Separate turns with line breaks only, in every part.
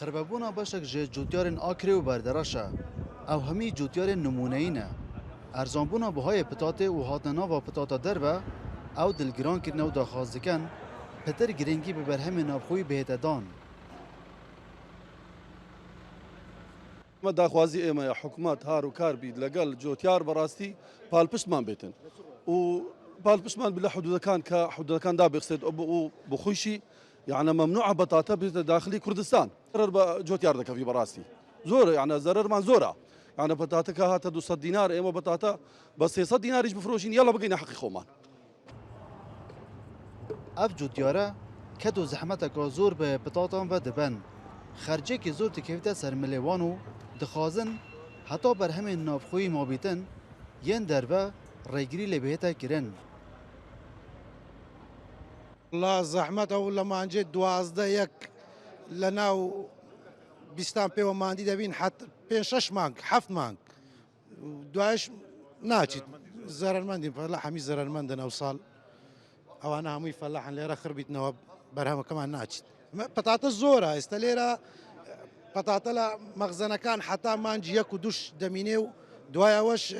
خرببونا باشک جه جوتیارن آکری و بردرشه او همی جوتیارن نمونهینه ارزانبونا بهای پتاته و هاتنا و پتاتا دربه او دلگران کرنه و داخواست دکن پتر گرنگی به برهم نابخوی بهت دان.
ما داخوازی ایما یا حکومت هارو کار بید لگل جوتیار براستی پالپشتمان بیتن و پالپشتمان بلا حدود كان دا بيقصد أو بخوشي يعني ممنوع بطاطا داخلي كردستان ضرر جوتيار دك في براستي زور يعني ضرر من زورة يعني بطاطا كهات 200 دينار ايما بطاطا بس 600 دينار يجي بفروشين يلا بقينا حقي خومان
اف جوتیاره کدو زحمت که زور به پتاتان و دبن خرجه که زور تکیفته سرملیوانو دخوازن حتی بر همین نافخوی مابیتن ین دربه ریگری لبهتا کرن.
الله زحمت او لما انجد 12 لناو بیستان پیو ماندی دبین حتی 5-6 مانگ 7 مانگ دوایش ناچید زررمندین فلاح همی زررمندن او سال او انا همي فلاحن ليرة خربيت نواب برهمه كمان ناچید بطاطا زوره استليرة بطاطا لا مخزنه كان حتى مانج يكو دوش دمينيو دوايا وش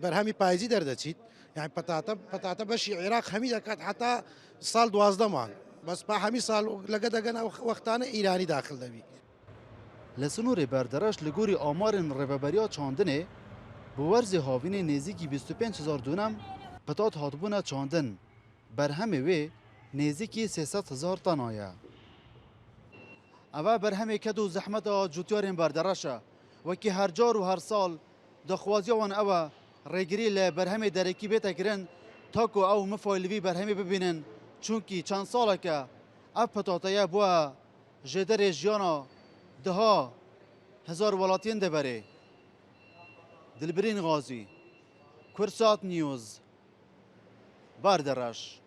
برهمي بايزي دردچید يعني بطاطا باش عراق همي كانت حتى سال 12 مانگ بس با همي سال لقد انا وقتانه ايراني داخل دبي
لسنور بردرش لگوری آمارن رببریا چاندنه بورز هاوین نزیکی 25,000 دونم پتات هاتبونه چاندن بر همه وی نزیکی 300,000 تن آیا. اوه بر همه کدو زحمت جوتیارین بردرشه و که هر جار و هر سال دخوازی وان اوه ریگری لبر همه درکی بیتا کرن تاکو او مفایلوی بر همه ببینن چونکی چند ساله که اف پتاتایه بوه جدر جیانا دها هزار ولاتین دبره. دلبرین غازی کرسات نیوز باردرش.